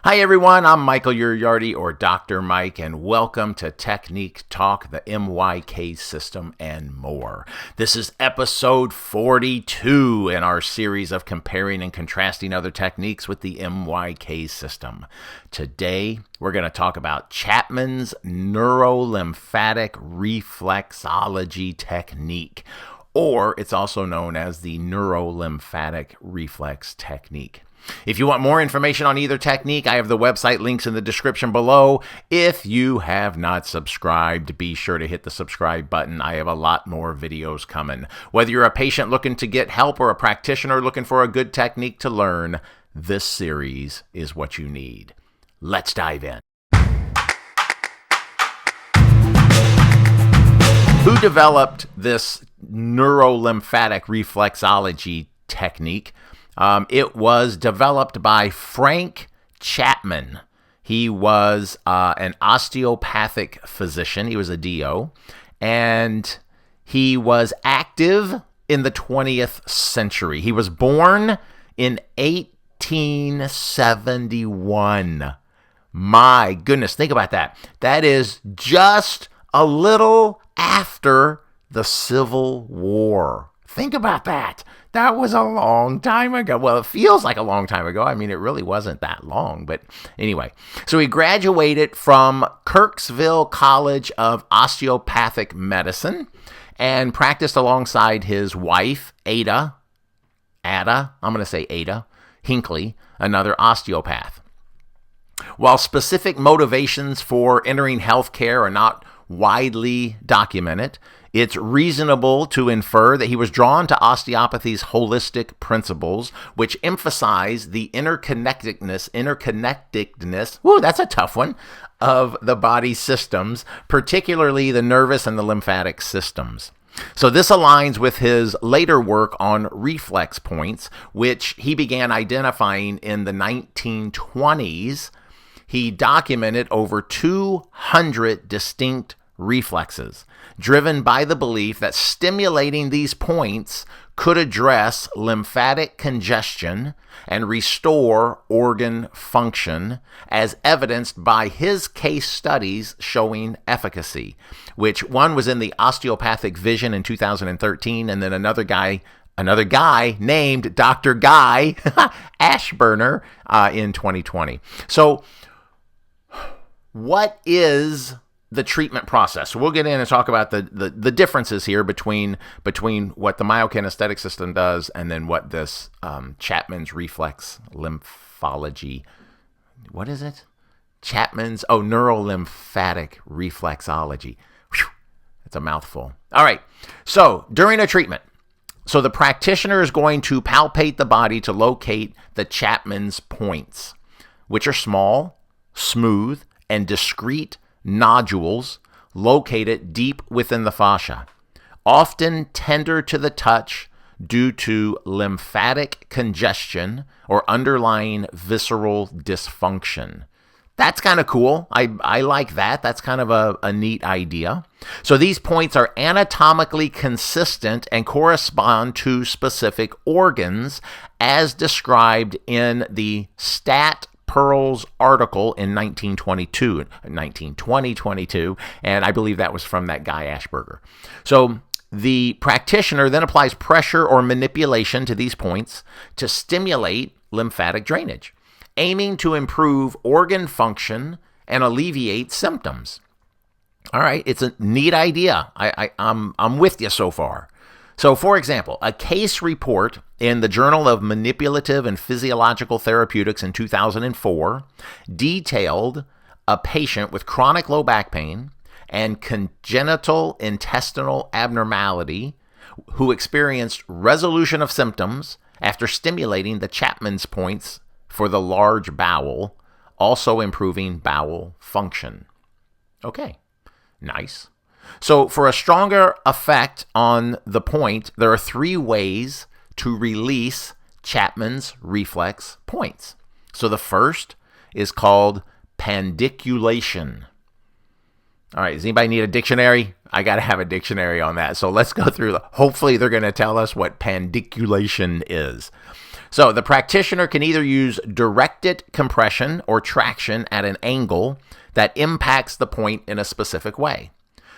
Hi everyone, I'm Michael Uriarty or Dr. Mike, and welcome to Technique Talk, the MYK system, and more. This is episode 42 in our series of comparing and contrasting other techniques with the MYK system. Today, we're going to talk about Chapman's Neurolymphatic Reflexology technique, or it's also known as the Neurolymphatic Reflex technique. If you want more information on either technique, I have the website links in the description below. If you have not subscribed, be sure to hit the subscribe button. I have a lot more videos coming. Whether you're a patient looking to get help or a practitioner looking for a good technique to learn, this series is what you need. Let's dive in. Who developed this neurolymphatic reflexology technique? It was developed by Frank Chapman. He was an osteopathic physician. He was a DO, and he was active in the 20th century. He was born in 1871. My goodness, think about that. That is just a little after the Civil War. Think about that. That was a long time ago. Well, it feels like a long time ago. I mean, it really wasn't that long. But anyway, so he graduated from Kirksville College of Osteopathic Medicine and practiced alongside his wife, Ada Hinckley, another osteopath. While specific motivations for entering healthcare are not widely documented, it's reasonable to infer that he was drawn to osteopathy's holistic principles, which emphasize the interconnectedness, that's a tough one, of the body's systems, particularly the nervous and the lymphatic systems. So this aligns with his later work on reflex points, which he began identifying in the 1920s. He documented over 200 distinct reflexes, driven by the belief that stimulating these points could address lymphatic congestion and restore organ function, as evidenced by his case studies showing efficacy, which one was in the Osteopathic Vision in 2013, and then another guy named Dr. Guy Ashburner in 2020. So what is the treatment process? So we'll get in and talk about the differences here between what the MyoKinesthetic system does and then what this Chapman's reflex lymphology, what is it? Neurolymphatic reflexology. Whew, that's a mouthful. All right, so during a treatment, so the practitioner is going to palpate the body to locate the Chapman's points, which are small, smooth, and discrete nodules located deep within the fascia, often tender to the touch due to lymphatic congestion or underlying visceral dysfunction. That's kind of cool. I like that. That's kind of a neat idea. So these points are anatomically consistent and correspond to specific organs as described in the Stat Pearl's article in 2022, and I believe that was from that guy Ashburger. So the practitioner then applies pressure or manipulation to these points to stimulate lymphatic drainage, aiming to improve organ function and alleviate symptoms. All right, it's a neat idea. I'm with you so far. So, for example, a case report in the Journal of Manipulative and Physiological Therapeutics in 2004 detailed a patient with chronic low back pain and congenital intestinal abnormality who experienced resolution of symptoms after stimulating the Chapman's points for the large bowel, also improving bowel function. Okay, nice. So for a stronger effect on the point, there are 3 ways to release Chapman's reflex points. So the first is called pandiculation. All right, does anybody need a dictionary? I got to have a dictionary on that. So let's go through. Hopefully they're going to tell us what pandiculation is. So the practitioner can either use directed compression or traction at an angle that impacts the point in a specific way.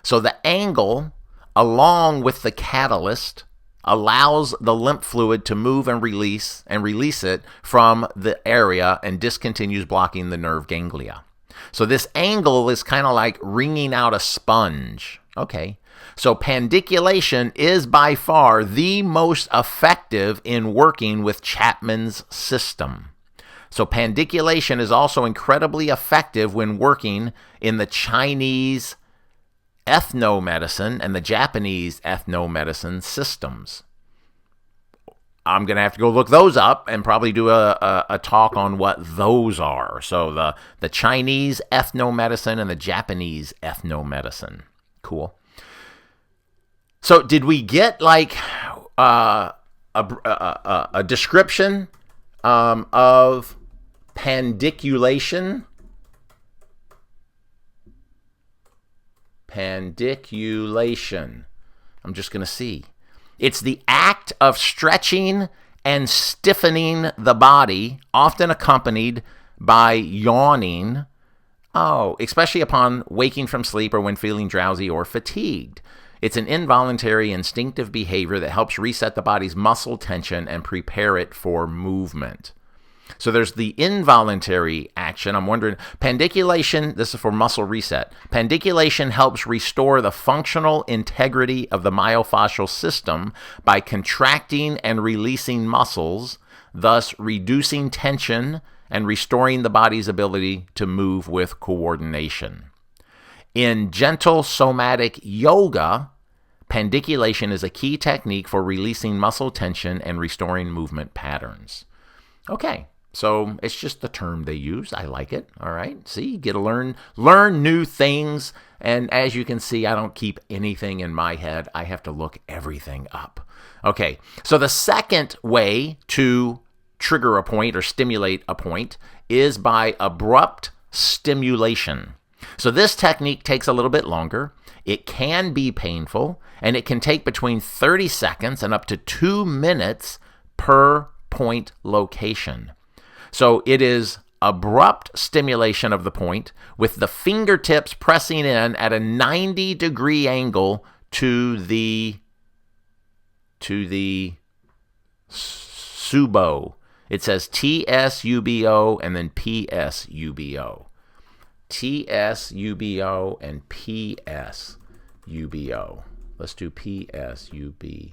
So the angle, along with the catalyst, allows the lymph fluid to move and release it from the area and discontinues blocking the nerve ganglia. So this angle is kind of like wringing out a sponge. Okay. So pandiculation is by far the most effective in working with Chapman's system. So pandiculation is also incredibly effective when working in the Chinese ethnomedicine and the Japanese ethnomedicine systems. I'm going to have to go look those up and probably do a talk on what those are. So the Chinese ethnomedicine and the Japanese ethnomedicine. Cool. So did we get like a description of pandiculation? Pandiculation. I'm just going to see. It's the act of stretching and stiffening the body, often accompanied by yawning. Oh, especially upon waking from sleep or when feeling drowsy or fatigued. It's an involuntary, instinctive behavior that helps reset the body's muscle tension and prepare it for movement. So there's the involuntary action. I'm wondering, pandiculation, this is for muscle reset. Pandiculation helps restore the functional integrity of the myofascial system by contracting and releasing muscles, thus reducing tension and restoring the body's ability to move with coordination. In gentle somatic yoga, pandiculation is a key technique for releasing muscle tension and restoring movement patterns. Okay, so it's just the term they use. I like it. All right, see, you get to learn new things. And as you can see, I don't keep anything in my head. I have to look everything up. Okay, so the second way to trigger a point or stimulate a point is by abrupt stimulation. So this technique takes a little bit longer. It can be painful, and it can take between 30 seconds and up to 2 minutes per point location. So it is abrupt stimulation of the point with the fingertips pressing in at a 90-degree angle to the subo. It says TSUBO and then PSUBO. TSUBO and PSUBO. Let's do PSUBO.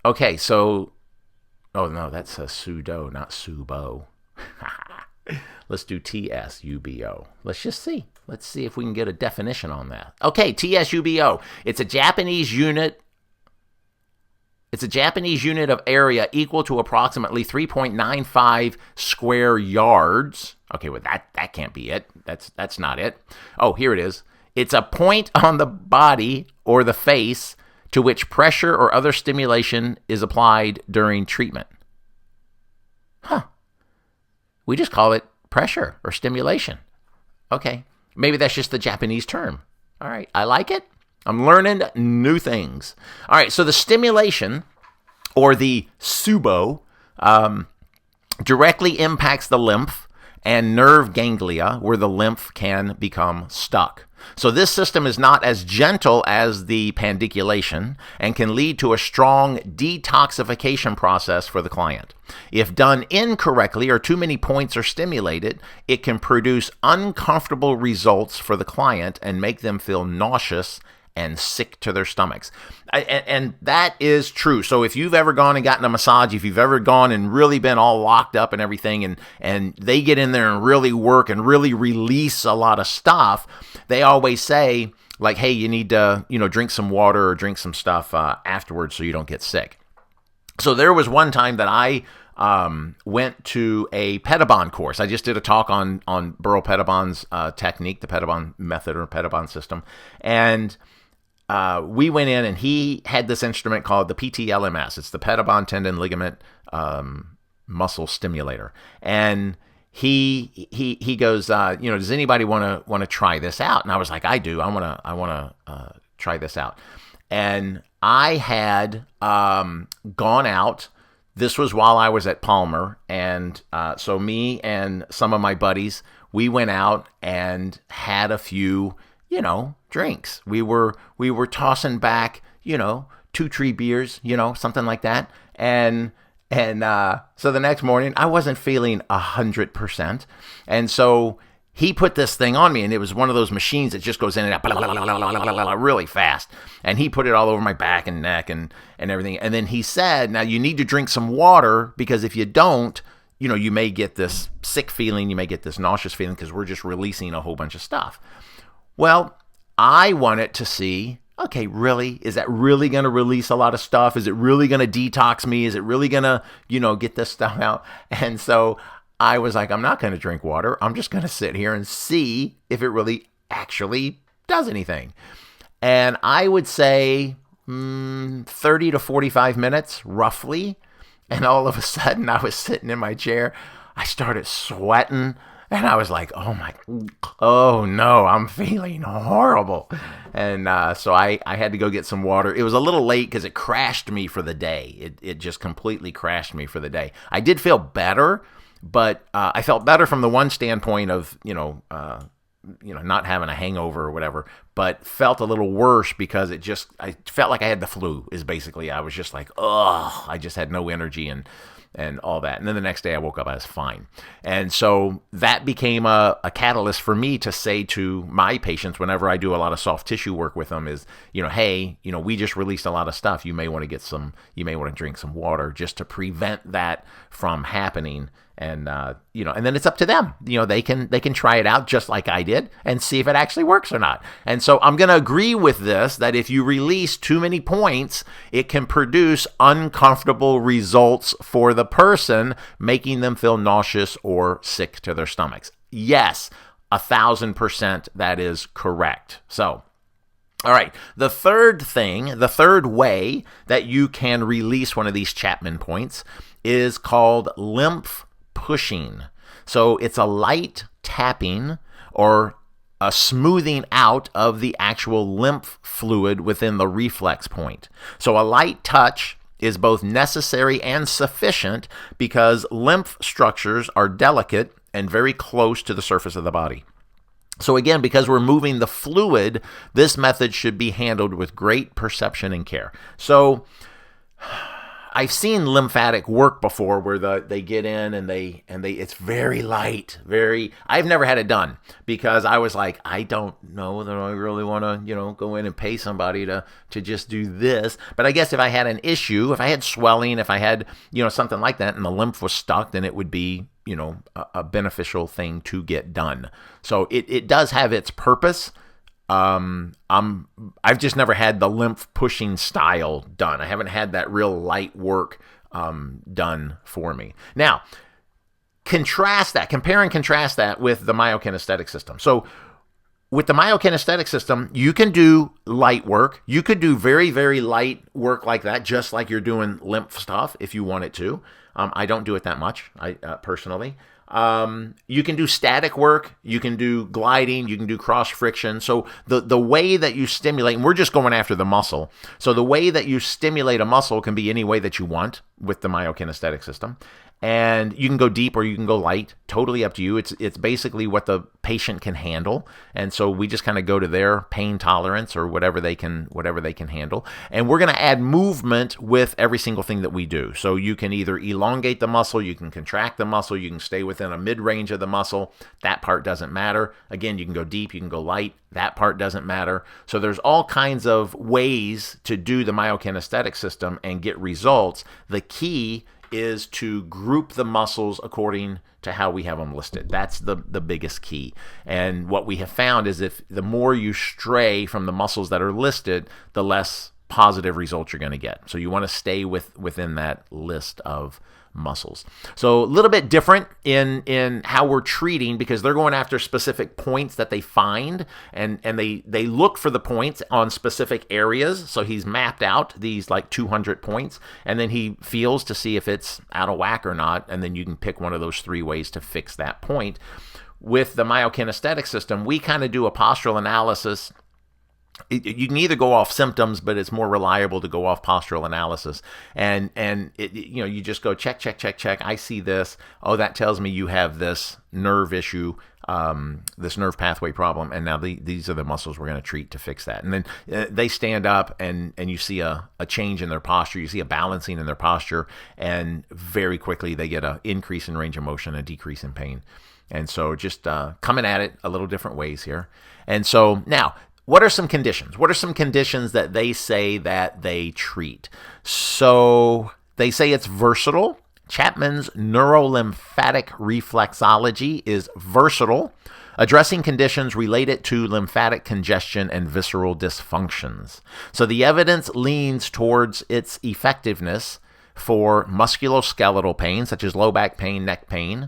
Okay, so, oh no, that's a sudo, not subo. Let's do TSUBO. Let's just see. Let's see if we can get a definition on that. Okay, TSUBO. It's a Japanese unit. It's a Japanese unit of area equal to approximately 3.95 square yards. Okay, well, that can't be it. That's not it. Oh, here it is. It's a point on the body or the face to which pressure or other stimulation is applied during treatment. Huh. We just call it pressure or stimulation. Okay, maybe that's just the Japanese term. All right, I like it. I'm learning new things. All right, so the stimulation, or the subo, directly impacts the lymph and nerve ganglia where the lymph can become stuck. So this system is not as gentle as the pandiculation and can lead to a strong detoxification process for the client. If done incorrectly or too many points are stimulated, it can produce uncomfortable results for the client and make them feel nauseous and sick to their stomachs. And that is true. So if you've ever gone and gotten a massage, if you've ever gone and really been all locked up and everything, and they get in there and really work and really release a lot of stuff, they always say, like, hey, you need to, drink some water or drink some stuff afterwards so you don't get sick. So there was one time that I went to a Pedabon course. I just did a talk on Burl Pedabon's technique, the Pedabon method or Pedabon system. And we went in and he had this instrument called the PTLMS. It's the Pedabon Tendon Ligament Muscle Stimulator. And he goes, does anybody want to try this out? And I was like, I do. I want to try this out. And I had gone out. This was while I was at Palmer, and so me and some of my buddies, we went out and had a few, drinks. We were tossing back, 2-3 beers, something like that, and so the next morning I wasn't feeling 100%, and so he put this thing on me, and it was one of those machines that just goes in and out really fast. And he put it all over my back and neck and everything. And then he said, now you need to drink some water, because if you don't, you may get this sick feeling, you may get this nauseous feeling, because we're just releasing a whole bunch of stuff. Well, I wanted to see, okay, really? Is that really going to release a lot of stuff? Is it really going to detox me? Is it really going to, get this stuff out? And so I was like, I'm not going to drink water. I'm just going to sit here and see if it really actually does anything. And I would say 30 to 45 minutes, roughly. And all of a sudden, I was sitting in my chair. I started sweating. And I was like, oh no, I'm feeling horrible. And so I had to go get some water. It was a little late because it crashed me for the day. It just completely crashed me for the day. I did feel better. But I felt better from the one standpoint of, not having a hangover or whatever, but felt a little worse because I felt like I had the flu is basically, I was just like, I just had no energy and all that. And then the next day I woke up, I was fine. And so that became a catalyst for me to say to my patients, whenever I do a lot of soft tissue work with them, is, hey, we just released a lot of stuff. You may want to drink some water just to prevent that from happening. And, and then it's up to them. They can try it out just like I did and see if it actually works or not. And so I'm going to agree with this, that if you release too many points, it can produce uncomfortable results for the person, making them feel nauseous or sick to their stomachs. Yes, 1,000% that is correct. So, all right, the third way that you can release one of these Chapman points is called lymph pushing. So it's a light tapping or a smoothing out of the actual lymph fluid within the reflex point. So a light touch is both necessary and sufficient because lymph structures are delicate and very close to the surface of the body. So again, because we're moving the fluid, this method should be handled with great perception and care. So I've seen lymphatic work before where they get in and they it's very light, I've never had it done because I was like, I don't know that I really want to, go in and pay somebody to just do this. But I guess if I had an issue, if I had swelling, if I had, something like that and the lymph was stuck, then it would be, a beneficial thing to get done. So it does have its purpose. I've just never had the lymph pushing style done. I haven't had that real light work done for me. Now, compare and contrast that with the MyoKinesthetic system. So with the MyoKinesthetic system, you can do light work. You could do very, very light work like that, just like you're doing lymph stuff if you wanted to. I don't do it that much, personally. You can do static work, you can do gliding, you can do cross friction. So the way that you stimulate, and we're just going after the muscle. So the way that you stimulate a muscle can be any way that you want with the MyoKinesthetic system. And you can go deep or you can go light, totally up to you. It's basically what the patient can handle. And so we just kind of go to their pain tolerance or whatever they can handle. And we're going to add movement with every single thing that we do. So you can either elongate the muscle, you can contract the muscle, you can stay within a mid-range of the muscle. That part doesn't matter. Again, you can go deep, you can go light. That part doesn't matter. So there's all kinds of ways to do the MyoKinesthetic system and get results. The key is to group the muscles according to how we have them listed. That's the biggest key. And what we have found is if the more you stray from the muscles that are listed, the less positive results you're going to get. So you want to stay within that list of muscles. So a little bit different in how we're treating because they're going after specific points that they find and they look for the points on specific areas. So he's mapped out these like 200 points and then he feels to see if it's out of whack or not. And then you can pick one of those 3 ways to fix that point. With the MyoKinesthetic system, we kind of do a postural analysis you can either go off symptoms, but it's more reliable to go off postural analysis. And you just go check, check, check, check. I see this. Oh, that tells me you have this nerve issue, this nerve pathway problem. And now these are the muscles we're going to treat to fix that. And then they stand up, and you see a change in their posture. You see a balancing in their posture, and very quickly they get an increase in range of motion, a decrease in pain. And so just coming at it a little different ways here. And so now, what are some conditions? What are some conditions that they say that they treat? So they say it's versatile. Chapman's Neurolymphatic Reflexology is versatile, addressing conditions related to lymphatic congestion and visceral dysfunctions. So the evidence leans towards its effectiveness for musculoskeletal pain, such as low back pain, neck pain,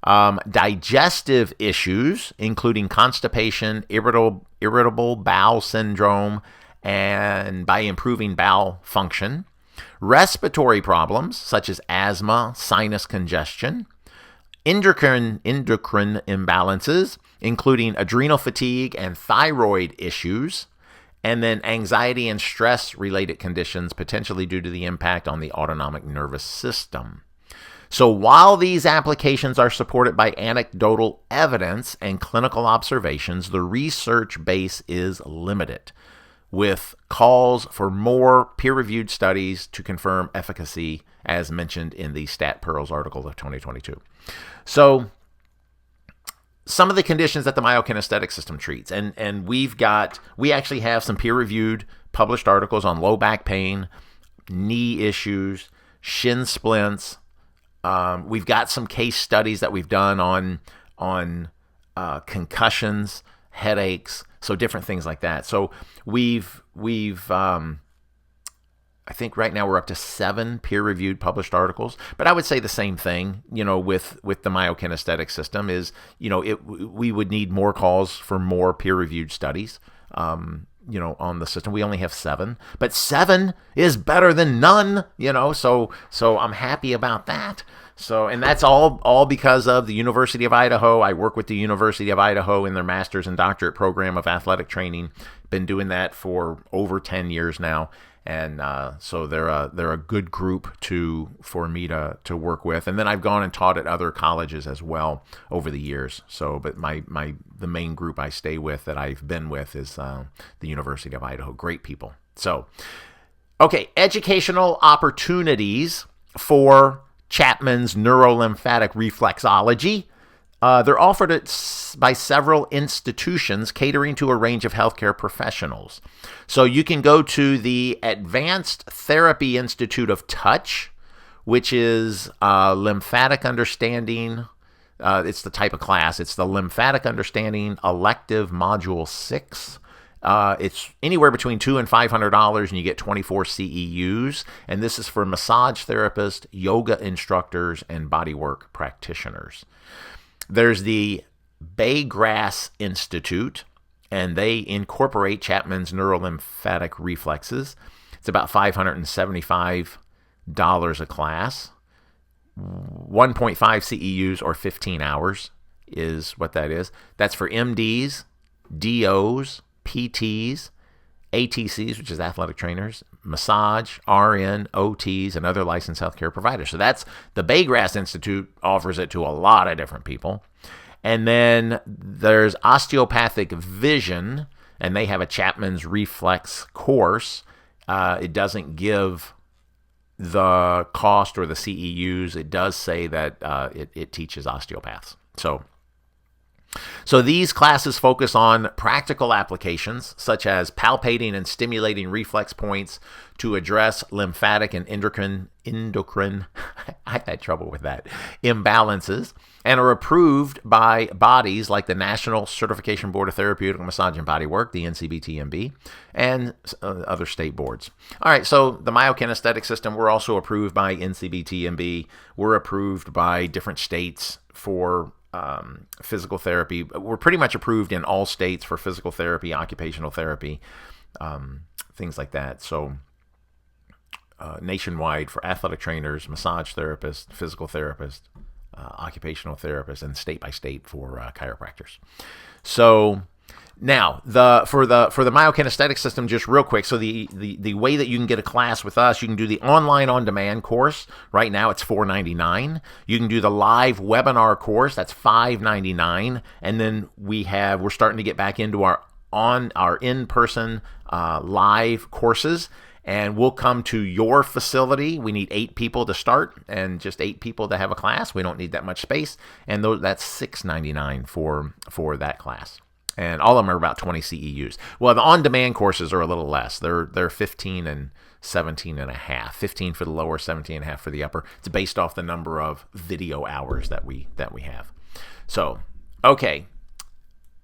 digestive issues, including constipation, irritable bowel syndrome, and by improving bowel function, respiratory problems such as asthma, sinus congestion, endocrine imbalances, including adrenal fatigue and thyroid issues, and then anxiety and stress-related conditions, potentially due to the impact on the autonomic nervous system. So while these applications are supported by anecdotal evidence and clinical observations, the research base is limited, with calls for more peer-reviewed studies to confirm efficacy, as mentioned in the Stat Pearls article of 2022. So some of the conditions that the MyoKinesthetic system treats, and we actually have some peer-reviewed published articles on low back pain, knee issues, shin splints. We've got some case studies that we've done on concussions, headaches, so different things like that. So we've I think right now we're up to 7 peer-reviewed published articles. But I would say the same thing, with the MyoKinesthetic system is, we would need more calls for more peer-reviewed studies. On the system. We only have 7, but 7 is better than none, so I'm happy about that. So, and that's all because of the University of Idaho. I work with the University of Idaho in their master's and doctorate program of athletic training. Been doing that for over 10 years now. And so they're a good group for me to work with. And then I've gone and taught at other colleges as well over the years. So, but the main group I stay with that I've been with is the University of Idaho. Great people. So, okay, educational opportunities for Chapman's Neurolymphatic Reflexology. They're offered by several institutions catering to a range of healthcare professionals. So you can go to the Advanced Therapy Institute of Touch, which is Lymphatic Understanding. It's the type of class. It's the Lymphatic Understanding Elective Module 6. It's anywhere between $200 and $500, and you get 24 CEUs. And this is for massage therapists, yoga instructors, and bodywork practitioners. There's the Baygrass Institute, and they incorporate Chapman's neurolymphatic reflexes. It's about $575 a class. 1.5 CEUs or 15 hours is what that is. That's for MDs, DOs, PTs, ATCs, which is athletic trainers, massage, RN, OTs, and other licensed healthcare providers. So that's the Baygrass Institute offers it to a lot of different people. And then there's Osteopathic Vision, and they have a Chapman's Reflex course. It doesn't give the cost or the CEUs. It does say that it teaches osteopaths. So these classes focus on practical applications, such as palpating and stimulating reflex points to address lymphatic and endocrine I've had trouble with that, imbalances, and are approved by bodies like the National Certification Board of Therapeutic Massage and Bodywork, the NCBTMB, and other state boards. All right, so the MyoKinesthetic system, we're also approved by NCBTMB. We're approved by different states for physical therapy. We're pretty much approved in all states for physical therapy, occupational therapy, things like that. So nationwide for athletic trainers, massage therapists, physical therapists, occupational therapists, and state by state for chiropractors. So Now, for the MyoKinesthetic system, just real quick. So the way that you can get a class with us, you can do the online on-demand course. Right now, it's $4.99. You can do the live webinar course. That's $5.99. And then we're starting to get back into our in-person live courses. And we'll come to your facility. We need 8 people to start and just 8 people to have a class. We don't need that much space. And that's $6.99 for that class. And all of them are about 20 CEUs. Well, the on-demand courses are a little less. They're 15 and 17 and a half. 15 for the lower, 17 and a half for the upper. It's based off the number of video hours that we have. So, okay.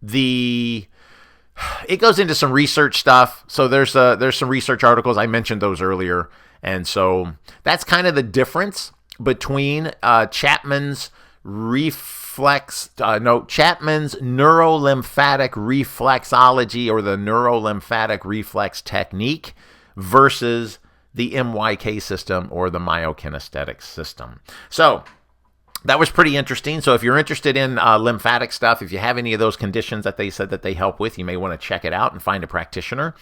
It goes into some research stuff. So there's some research articles. I mentioned those earlier. And so that's kind of the difference between Chapman's Chapman's Neurolymphatic Reflexology, or the Neurolymphatic Reflex Technique, versus the MYK system or the MyoKinesthetic system. So that was pretty interesting. So if you're interested in lymphatic stuff, if you have any of those conditions that they said that they help with, you may want to check it out and find a practitioner.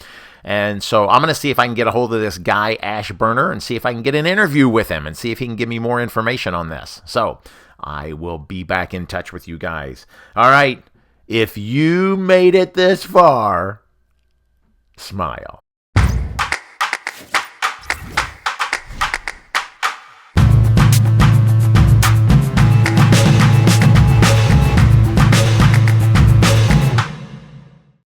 And so I'm going to see if I can get a hold of this guy, Ashburner, and see if I can get an interview with him and see if he can give me more information on this. So I will be back in touch with you guys. All right. If you made it this far, smile.